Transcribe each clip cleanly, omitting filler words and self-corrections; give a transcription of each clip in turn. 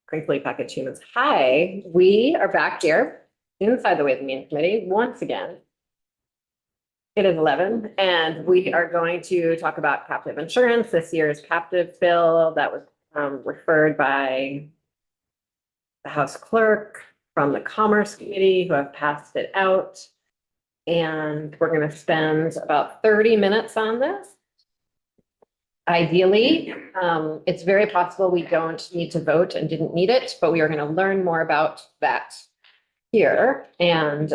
Crinkly package humans. Hi, we are back here inside the Ways and Means Committee once again. It is 11 and we are going to talk about captive insurance, this year's captive bill that was referred by the House Clerk from the Commerce Committee who have passed it out. And we're going to spend about 30 minutes on this. Ideally, it's very possible we don't need to vote and didn't need it, but we are going to learn more about that here. And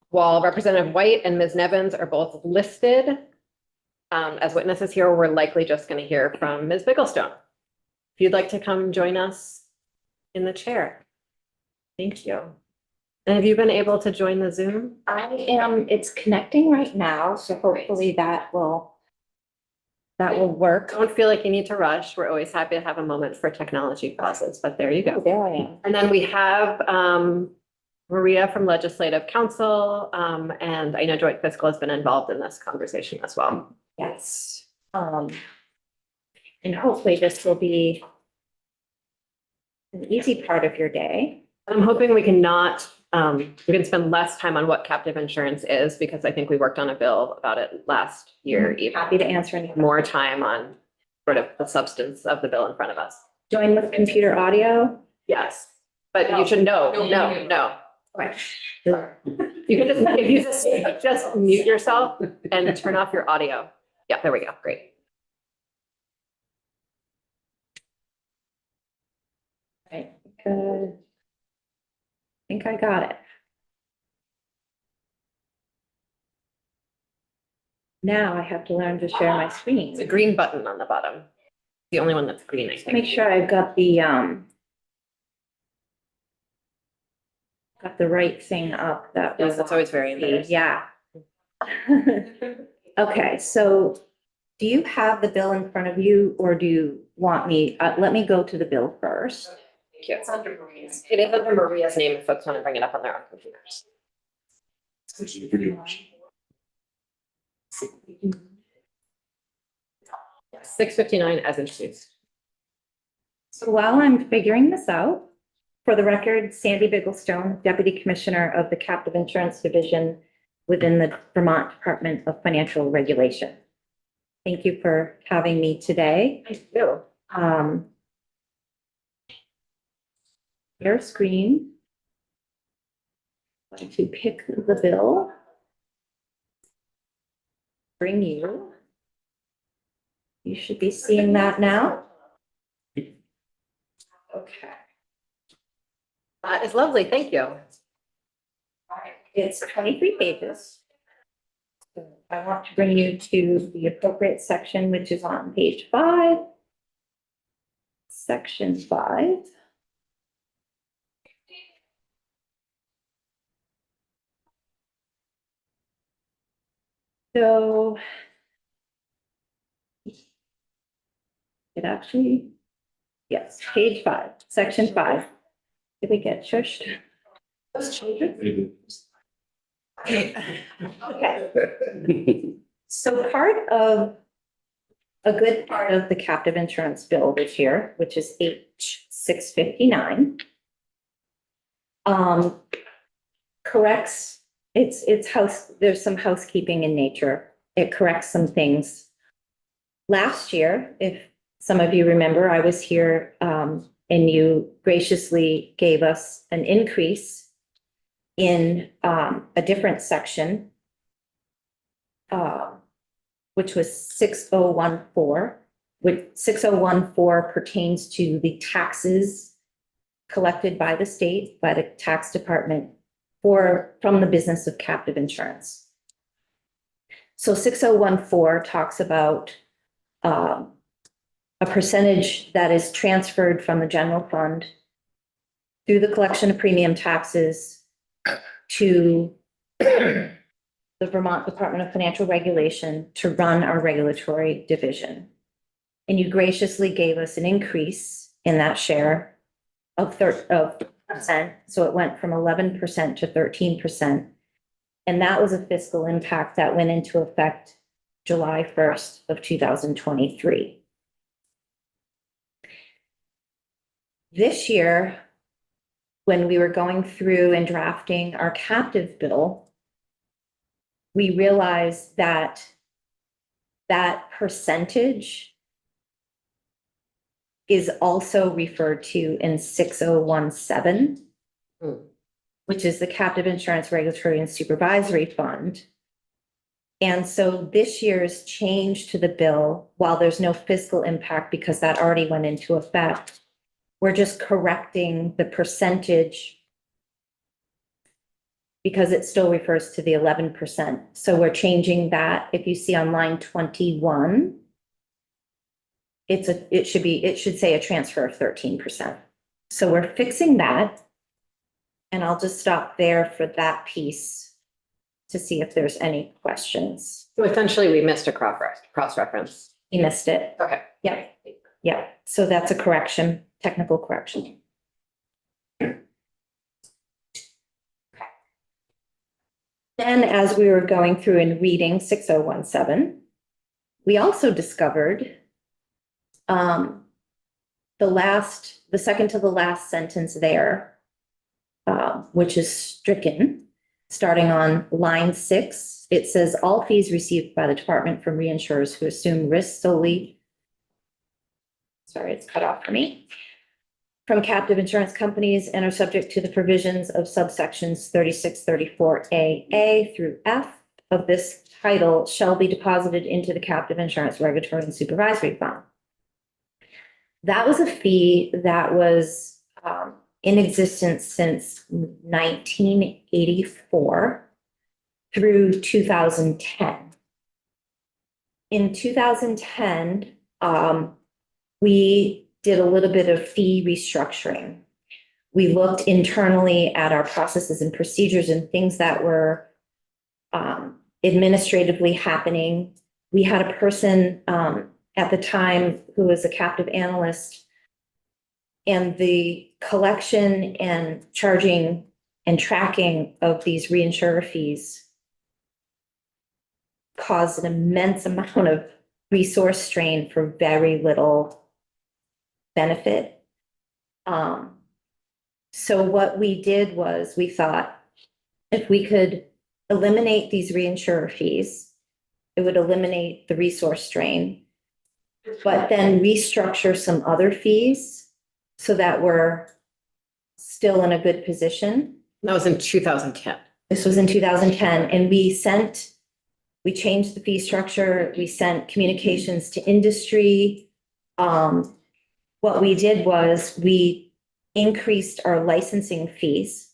while Representative White and Ms. Nevins are both listed as witnesses here, we're likely just going to hear from Ms. Bigglestone. If you'd like to come join us in the chair. Thank you. And have you been able to join the Zoom? I am, it's connecting right now, so hopefully that will work. Don't feel like you need to rush. We're always happy to have a moment for technology pauses, but there you go. There I am. And then we have Maria from Legislative Council, and I know Joint Fiscal has been involved in this conversation as well. Yes. And hopefully this will be an easy part of your day. I'm hoping we can spend less time on what captive insurance is, because I think we worked on a bill about it last year. Even Happy to answer any more time on sort of the substance of the bill in front of us. Join with computer audio. Yes, but you should know, no. Right. You can if you just mute yourself and turn off your audio. Yeah, there we go. Great. Right. Good. I think I got it. Now I have to learn to share my screen. It's a green button on the bottom. The only one that's green, I think. Make sure I've got the right thing up. Yes, that's always very embarrassing. Yeah. Okay, so do you have the bill in front of you, or do you want me, let me go to the bill first. Thank you. It's under Maria's. It is under Maria's name if folks want to bring it up on their own computers. 659 as introduced. So while I'm figuring this out, for the record, Sandy Bigglestone, Deputy Commissioner of the Captive Insurance Division within the Vermont Department of Financial Regulation. Thank you for having me today. Thank you. Your screen. I'm going to pick the bill. Bring you. You should be seeing that now. Okay. That is lovely. Thank you. It's 23 pages. So I want to bring you to the appropriate section, which is on page 5. Section 5. So it actually, yes, page 5, section 5. Did we get shushed? Those children? Okay. So a good part of the captive insurance bill this year, which is H 659, corrects, there's some housekeeping in nature. It corrects some things. Last year, if some of you remember, I was here and you graciously gave us an increase in a different section, which was 6014, which 6014 pertains to the taxes collected by the state, by the tax department from the business of captive insurance. So 6014 talks about a percentage that is transferred from the general fund through the collection of premium taxes to the Vermont Department of Financial Regulation to run our regulatory division. And you graciously gave us an increase in that share of 30%. So it went from 11% to 13%. And that was a fiscal impact that went into effect July 1st of 2023. This year, when we were going through and drafting our captive bill, we realized that that percentage is also referred to in 6017, Hmm. which is the Captive Insurance Regulatory and Supervisory Fund. And so this year's change to the bill, while there's no fiscal impact because that already went into effect, we're just correcting the percentage because it still refers to the 11%. So we're changing that. If you see on line 21, it should say a transfer of 13%. So we're fixing that. And I'll just stop there for that piece to see if there's any questions. So essentially, we missed a cross-reference. You missed it. Okay. Yep. Yeah. So that's a correction, technical correction. Then as we were going through and reading 6017, we also discovered the second to the last sentence there, which is stricken, starting on line 6. It says all fees received by the department from reinsurers who assume risk solely. Sorry, it's cut off for me. From captive insurance companies and are subject to the provisions of subsections 3634A through F of this title shall be deposited into the captive insurance regulatory and supervisory fund. That was a fee that was in existence since 1984 through 2010. In 2010, we did a little bit of fee restructuring. We looked internally at our processes and procedures and things that were administratively happening. We had a person at the time who was a captive analyst, and the collection and charging and tracking of these reinsurer fees caused an immense amount of resource strain for very little benefit. So what we did was we thought if we could eliminate these reinsurer fees, it would eliminate the resource strain, but then restructure some other fees so that we're still in a good position. That was in 2010. This was in 2010, and we changed the fee structure. We sent communications to industry. What we did was we increased our licensing fees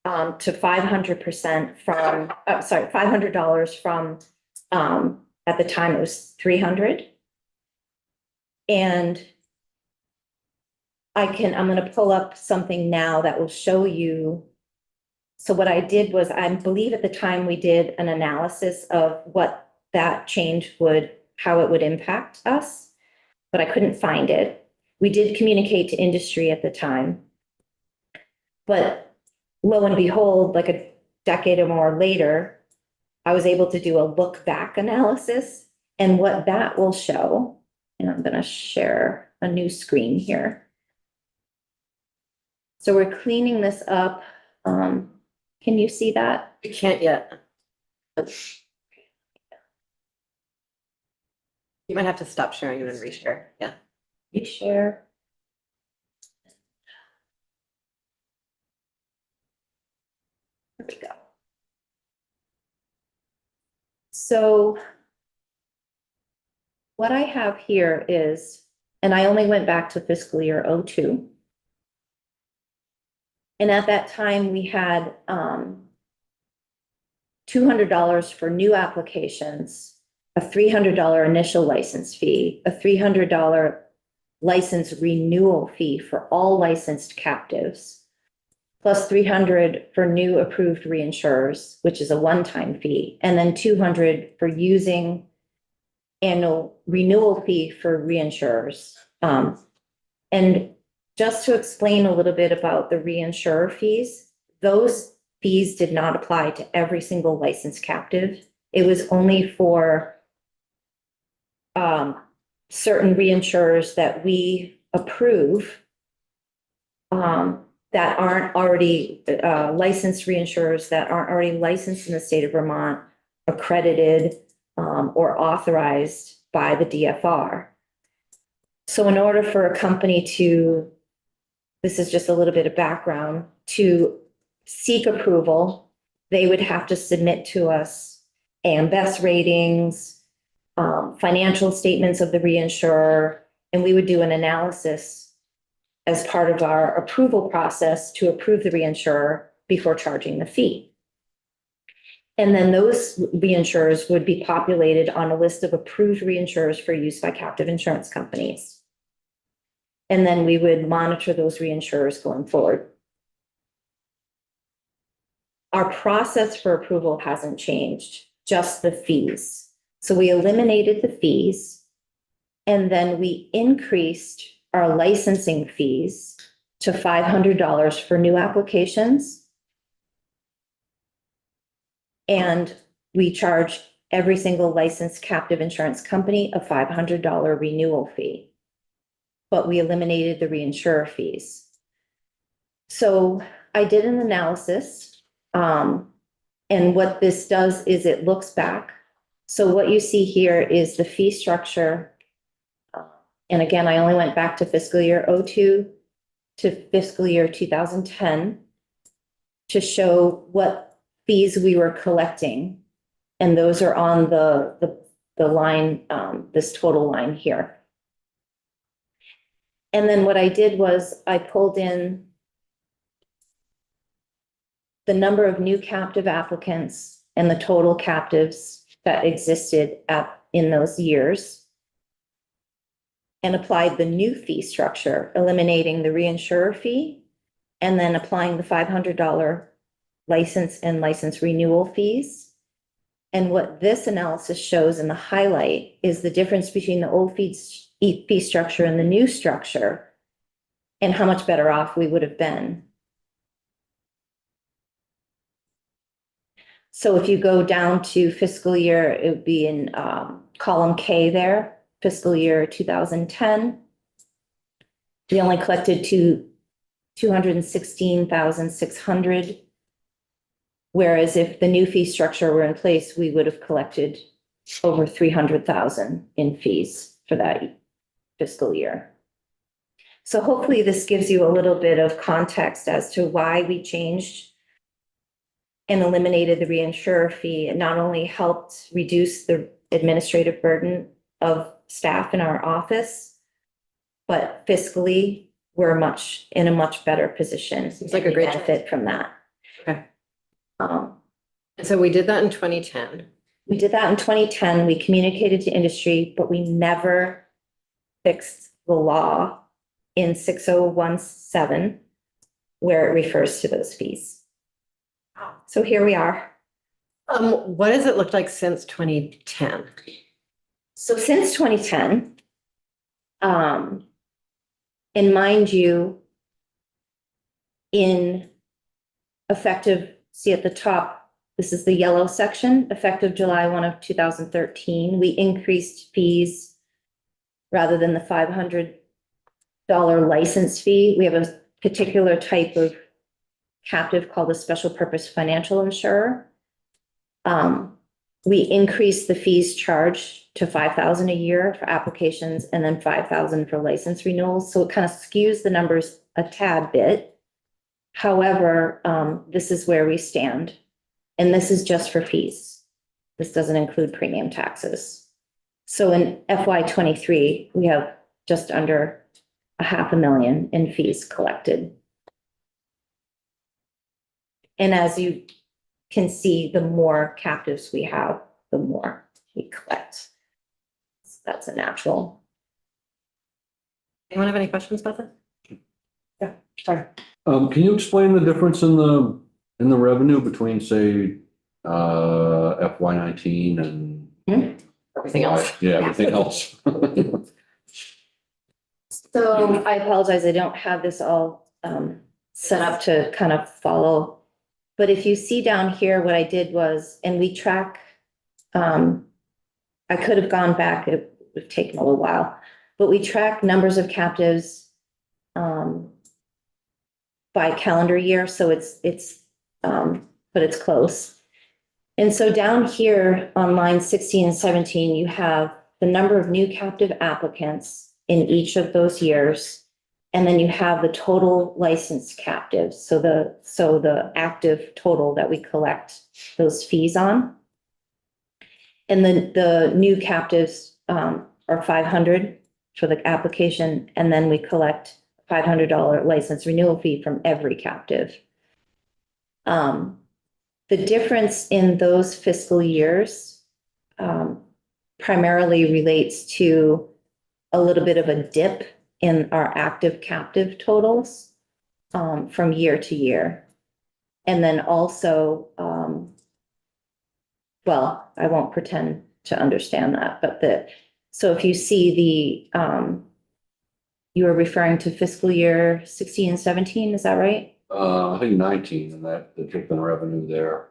to 500% from, $500 from, at the time it was 300. And I'm going to pull up something now that will show you. So what I did was, I believe at the time we did an analysis of what that change how it would impact us, but I couldn't find it. We did communicate to industry at the time, but lo and behold, like a decade or more later, I was able to do a look back analysis, and what that will show, and I'm going to share a new screen here. So we're cleaning this up. Can you see that? You can't yet. You might have to stop sharing and then reshare. Yeah. Reshare. There we go. So what I have here is, and I only went back to fiscal year 02. And at that time, we had $200 for new applications, a $300 initial license fee, a $300 license renewal fee for all licensed captives, plus $300 for new approved reinsurers, which is a one-time fee, and then $200 for using annual renewal fee for reinsurers. And just to explain a little bit about the reinsurer fees, those fees did not apply to every single licensed captive. It was only for certain reinsurers that we approve that aren't already licensed reinsurers that aren't already licensed in the state of Vermont, accredited or authorized by the DFR. So in order for a company to, this is just a little bit of background, to seek approval, they would have to submit to us AM Best ratings, financial statements of the reinsurer, and we would do an analysis as part of our approval process to approve the reinsurer before charging the fee. And then those reinsurers would be populated on a list of approved reinsurers for use by captive insurance companies. And then we would monitor those reinsurers going forward. Our process for approval hasn't changed, just the fees. So we eliminated the fees, and then we increased our licensing fees to $500 for new applications. And we charge every single licensed captive insurance company a $500 renewal fee. But we eliminated the reinsurer fees. So I did an analysis, and what this does is it looks back. So what you see here is the fee structure. And again, I only went back to fiscal year 02 to fiscal year 2010 to show what fees we were collecting. And those are on the line, this total line here. And then what I did was I pulled in the number of new captive applicants and the total captives that existed in those years, and applied the new fee structure, eliminating the reinsurer fee, and then applying the $500 license and license renewal fees. And what this analysis shows in the highlight is the difference between the old fee structure and the new structure, and how much better off we would have been. So if you go down to fiscal year, it would be in column K there, fiscal year 2010. We only collected $216,600. Whereas if the new fee structure were in place, we would have collected over $300,000 in fees for that fiscal year. So hopefully this gives you a little bit of context as to why we changed and eliminated the reinsurer fee. It not only helped reduce the administrative burden of staff in our office, but fiscally, we're in a much better position. Seems like a great benefit from that. Okay. So we did that in 2010. We did that in 2010. We communicated to industry, but we never fixed the law in 6017 where it refers to those fees. So here we are. What has it looked like since 2010? So since 2010, and mind you, in effective, see at the top, this is the yellow section, effective July 1 of 2013, we increased fees rather than the $500 license fee. We have a particular type of captive called a special purpose financial insurer. We increased the fees charged to $5,000 a year for applications and then $5,000 for license renewals. So it kind of skews the numbers a tad bit. However, this is where we stand. And this is just for fees. This doesn't include premium taxes. So in FY23, we have just under $500,000 in fees collected. And as you can see, the more captives we have, the more we collect. So that's a natural. Anyone have any questions about that? Yeah, sorry. Can you explain the difference in the revenue between, say, FY19 and Everything else. Yeah, everything else. So I apologize, I don't have this all set up to kind of follow. But if you see down here, what I did was, and we track, I could have gone back, it would have taken a little while, but we track numbers of captives by calendar year, so but it's close. And so down here on line 16 and 17, you have the number of new captive applicants in each of those years. And then you have the total licensed captives, so the active total that we collect those fees on. And then the new captives are 500 for the application, and then we collect $500 license renewal fee from every captive. The difference in those fiscal years primarily relates to a little bit of a dip in our active captive totals from year to year. And then also, well, I won't pretend to understand that, but so if you see you are referring to fiscal year 16 and 17, is that right? I think 19 and that, the dip in revenue there.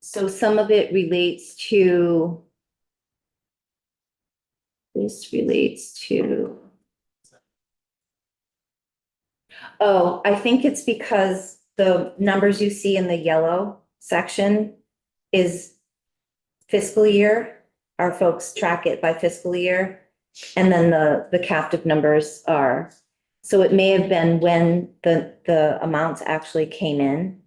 So some of it relates to, this relates to, oh, I think it's because the numbers you see in the yellow section is fiscal year. Our folks track it by fiscal year. And then the captive numbers are, so it may have been when the amounts actually came in.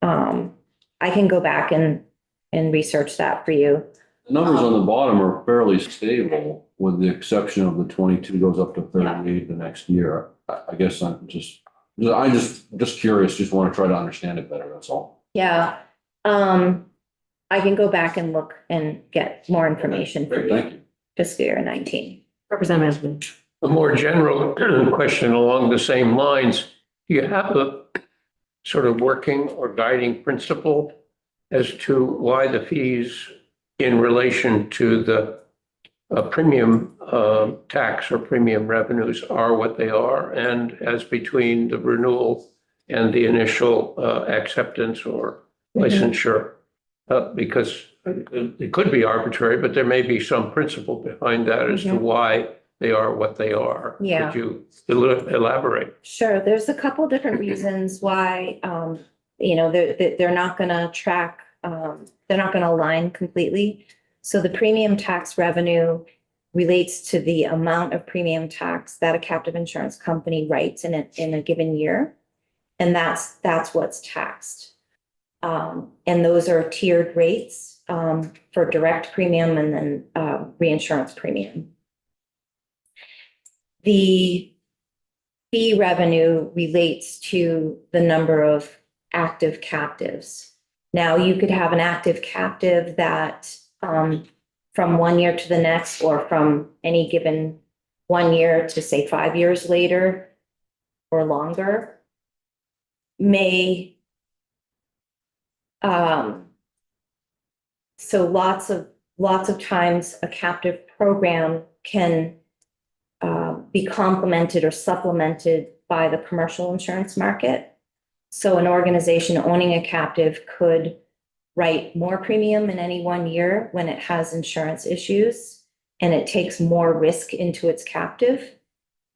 I can go back and research that for you. The numbers on the bottom are fairly stable, with the exception of the 22 goes up to 38 the next year. I guess I'm just curious, just want to try to understand it better, that's all. Yeah. I can go back and look and get more information for Great, thank you. you. Fiscal year 19. Representative. A more general question along the same lines. Do you have a sort of working or guiding principle as to why the fees in relation to the premium tax or premium revenues are what they are, and as between the renewal and the initial acceptance or licensure? Because it could be arbitrary, but there may be some principle behind that as to why they are what they are. Yeah. Could you elaborate? Sure, there's a couple different reasons why, they're not gonna track, they're not gonna align completely. So the premium tax revenue relates to the amount of premium tax that a captive insurance company writes in a given year. And that's what's taxed. And those are tiered rates for direct premium and then reinsurance premium. The fee revenue relates to the number of active captives. Now, you could have an active captive that from 1 year to the next, or from any given 1 year to say 5 years later or longer, may so lots of times a captive program can be complemented or supplemented by the commercial insurance market. So an organization owning a captive could write more premium in any 1 year when it has insurance issues, and it takes more risk into its captive,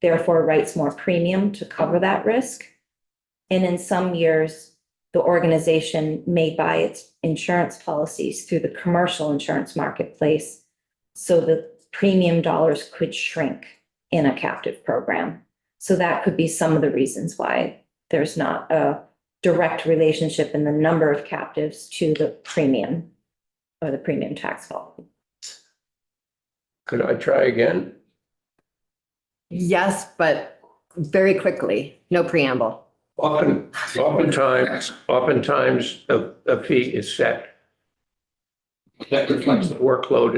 therefore writes more premium to cover that risk. And in some years, the organization may buy its insurance policies through the commercial insurance marketplace, so the premium dollars could shrink in a captive program. So that could be some of the reasons why there's not a direct relationship in the number of captives to the premium or the premium tax policy. Could I try again? Yes, but very quickly, no preamble. Oftentimes, a fee is set that reflects the workload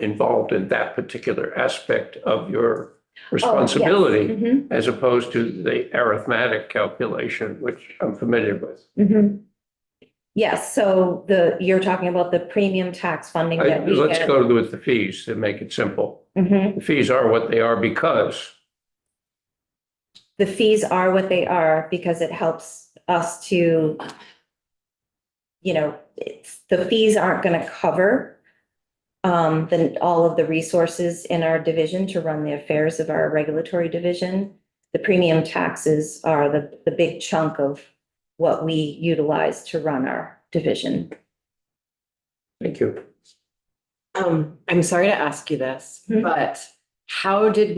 involved in that particular aspect of your responsibility, Mhm, as opposed to the arithmetic calculation, which I'm familiar with. mhm. Yes, so you're talking about the premium tax funding that we Let's get. go with the fees to make it simple. Mhm. The fees are what they are because The fees are what they are because it helps us to, the fees aren't going to cover then all of the resources in our division to run the affairs of our regulatory division. The premium taxes are the big chunk of what we utilize to run our division. Thank you. I'm sorry to ask you this, Mhm. but how have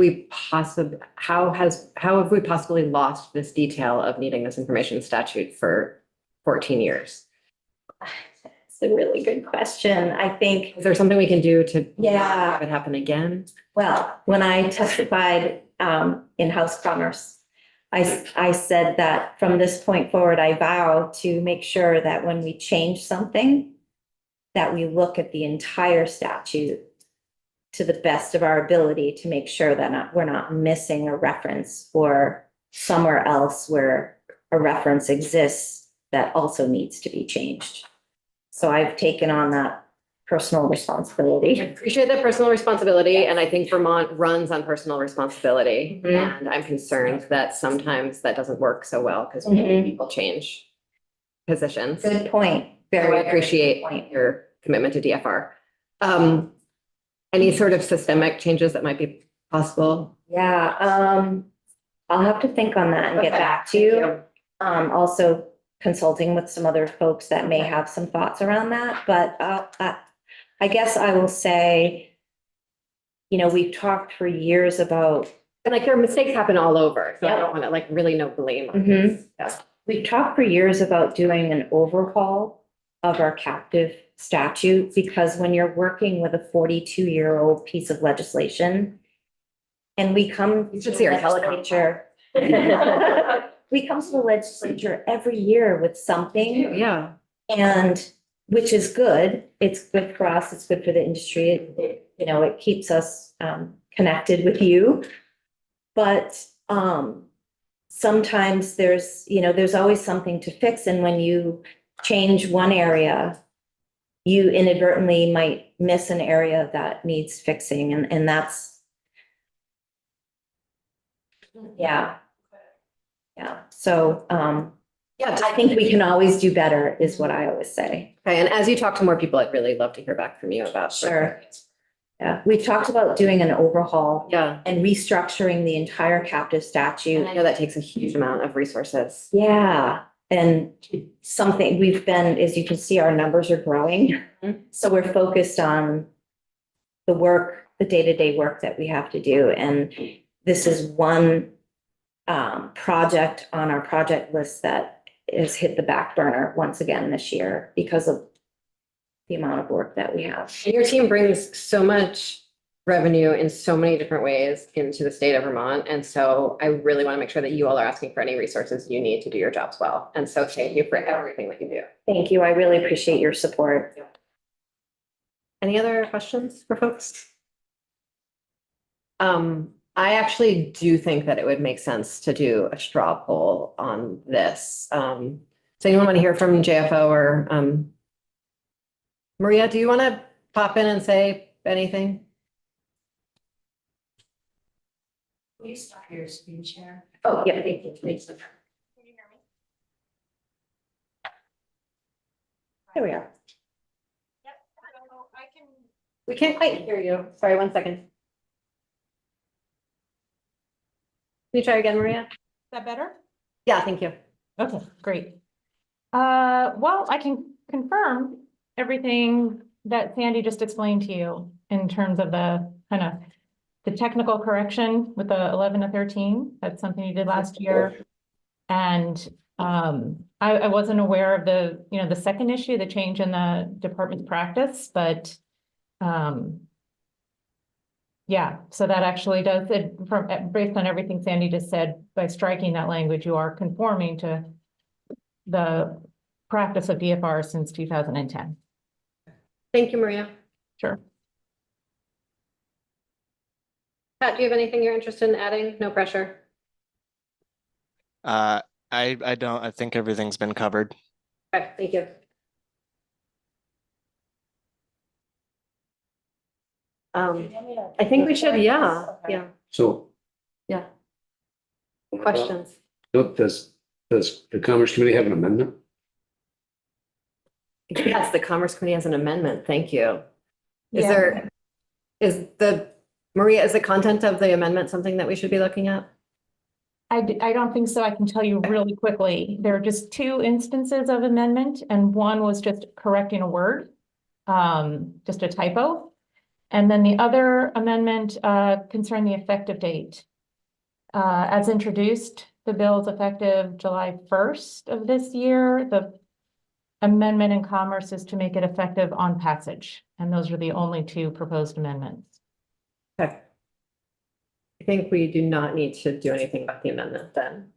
we possibly lost this detail of needing this information statute for 14 years? It's a really good question. I think, Is there something we can do to not Yeah. have it happen again? well, when I testified in House Commerce, I said that from this point forward, I vow to make sure that when we change something, that we look at the entire statute to the best of our ability to make sure that we're not missing a reference or somewhere else where a reference exists that also needs to be changed. So I've taken on that personal I responsibility. appreciate that personal responsibility, and I think Vermont runs on personal responsibility. Mhm. And I'm concerned that sometimes that doesn't work so well because Mhm. people change positions. Good point. So Very I appreciate good point. your commitment to DFR. Any sort of systemic changes that might be possible? Yeah, I'll have to think on that and get Okay, back to you. Also consulting with some other folks that may have some thoughts around that, but I guess I will say, we've talked for years about, And like, there are mistakes happen all over, so I Yeah. don't want to like really no blame. on Mhm. this. Yeah. we've talked for years about doing an overhaul of our captive statute, because when you're working with a 42-year-old piece of legislation, and we come You to should the see our telecom. legislature. We come to the legislature every year with something. Yeah. And which is good. It's good for us. It's good for the industry. It keeps us connected with you. But sometimes there's always something to fix. And when you change one area, you inadvertently might miss an area that needs fixing. And that's, yeah. Yeah. So Yeah. I think we can always do better is what I always say. Okay, and as you talk to more people, I'd really love to hear back from you about. Sure. Yeah, we've talked about doing an overhaul Yeah, and restructuring the entire captive statute. and I know that takes a huge amount of resources. Yeah, and something we've been, as you can see, our numbers are growing. Mhm. So we're focused on the work, the day-to-day work that we have to do. And this is one project on our project list that has hit the back burner once again this year because of the amount of work that we have. And your team brings so much revenue in so many different ways into the state of Vermont. And so I really want to make sure that you all are asking for any resources you need to do your jobs well. And so thank you for everything that you do. Thank you. I really appreciate your support. Any other questions for folks? I actually do think that it would make sense to do a straw poll on this. Does anyone want to hear from JFO or, Maria, do you want to pop in and say anything? Will you stop your screen share? Oh, yeah, thank you. Can you hear me? There we are. Yep, so I can. We can't quite hear you. Sorry, one second. Can you try again, Maria? Is that better? Yeah, thank you. Okay, great. Well, I can confirm everything that Sandy just explained to you in terms of the kind of the technical correction with the 11 to 13. That's something you did last year. And I wasn't aware of the second issue, the change in the department's practice, but yeah, so that actually does it based on everything Sandy just said, by striking that language, you are conforming to the practice of DFR since 2010. Thank you, Maria. Sure. Pat, do you have anything you're interested in adding? No pressure. I don't, I think everything's been covered. Okay, thank you. I think we should, yeah. So. Yeah. Questions? Does the Commerce Committee have an amendment? Yes, the Commerce Committee has an amendment. Thank you. Is Yeah. there, Maria, is the content of the amendment something that we should be looking at? I don't think so. I can tell you really quickly. There are just two instances of amendment and one was just correcting a word, just a typo. And then the other amendment concerned the effective date. As introduced, the bill is effective July 1st of this year. The amendment in Commerce is to make it effective on passage. And those are the only two proposed amendments. Okay. I think we do not need to do anything about the amendment then.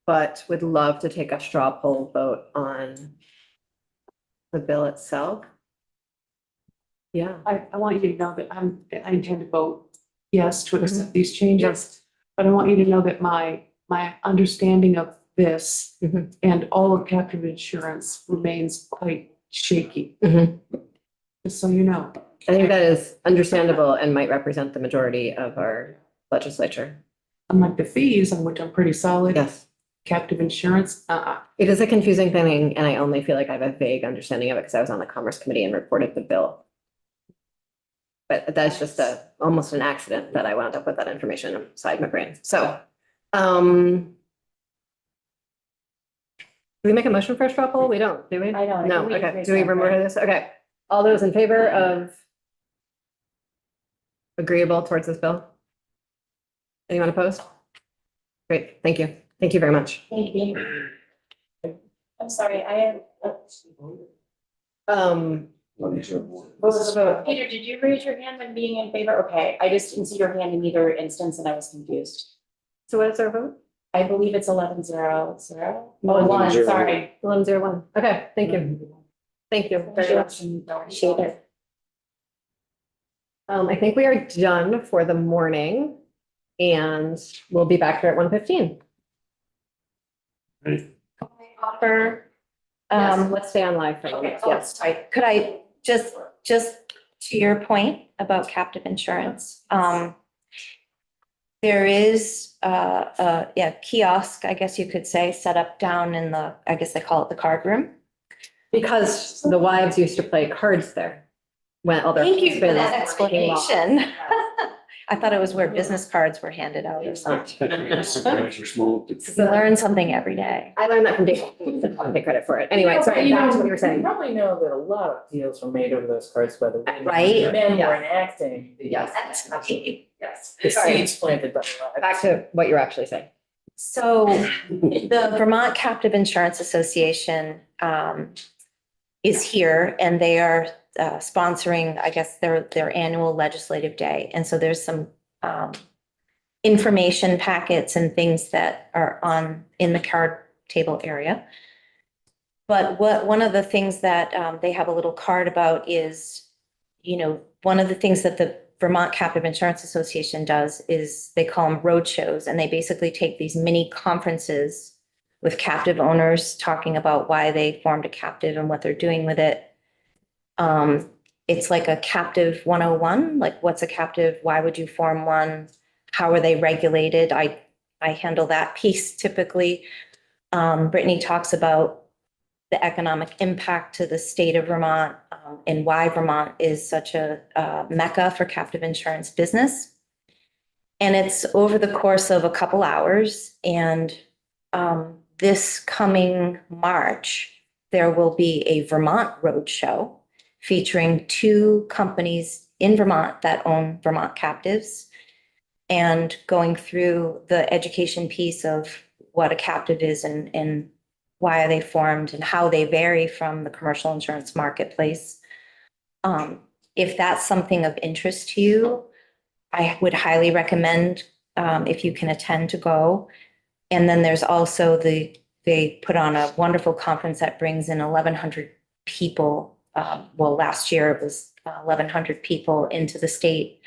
But would love to take a straw poll vote on the bill itself. Yeah. I want you to know that I intend to vote yes to Mm-hmm. accept these changes. But I want you to know that my understanding of this Mhm. and all of captive insurance remains quite shaky, Mhm. just so you know. I think that is understandable and might represent the majority of our legislature. Unlike the fees, on which I'm pretty solid. Yes. Captive insurance, It is a confusing thing, and I only feel like I have a vague understanding of it because I was on the Commerce Committee and reported the bill. But that's just almost an accident that I wound up with that information inside my brain. So, do we make a motion for a straw poll? We don't, do we? I don't. No, okay. Do we remember this? Okay. All those in favor of agreeable towards this bill? Anyone opposed? Great, thank you. Thank you very much. Thank you. I'm sorry, I am. What was the vote? Peter, did you raise your hand when being in favor? Okay, I just didn't see your hand in either instance and I was confused. So what is our vote? I believe it's 11-0-0. Oh, 11-0-1. one, sorry. 1101. Okay, thank you. Thank you very much. Appreciate it. I think we are done for the morning and we'll be back here at 1:15. Offer, Let's stay on live for a moment. Yes. could I just to your point about captive insurance, there is kiosk, I guess you could say, set up down in the, I guess they call it the card room. Because the wives used to play cards there when all their. Thank you for husbands that were working law. explanation. I thought it was where business cards were handed out or something. Learn something every day. I learned that from Dave. I'll take credit for it. Anyway, sorry, back to what you were saying. You probably know that a lot of deals were made over those cards by the women. Right. The men Yeah. were enacting. Yes. That's right. Yes. The Sorry. seeds planted by the wives. Back to what you're actually saying. So the Vermont Captive Insurance Association is here and they are sponsoring, I guess, their annual legislative day. And so there's some information packets and things that are in the card table area. But one of the things that they have a little card about is, one of the things that the Vermont Captive Insurance Association does is they call them road shows, and they basically take these mini conferences with captive owners talking about why they formed a captive and what they're doing with it. It's like a captive 101, like what's a captive? Why would you form one? How are they regulated? I handle that piece typically. Brittany talks about the economic impact to the state of Vermont and why Vermont is such a mecca for captive insurance business. And it's over the course of a couple hours. And this coming March, there will be a Vermont Roadshow featuring 2 companies in Vermont that own Vermont captives and going through the education piece of what a captive is and why are they formed and how they vary from the commercial insurance marketplace. If that's something of interest to you, I would highly recommend if you can attend to go. And then there's also they put on a wonderful conference that brings in 1,100 people. Last year it was 1,100 people into the state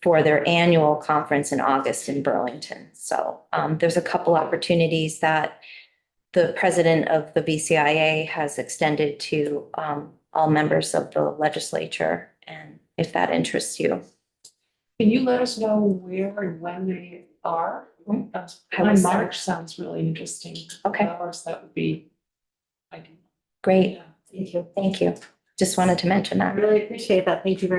for their annual conference in August in Burlington. So there's a couple opportunities that the president of the BCIA has extended to all members of the legislature, and if that interests you. can you let us know where and when they are? I will send- March sounds really interesting. Okay. Hours, that would be ideal. Great, Yeah. thank you. Thank you. Just wanted to mention I that. really appreciate that. Thank you very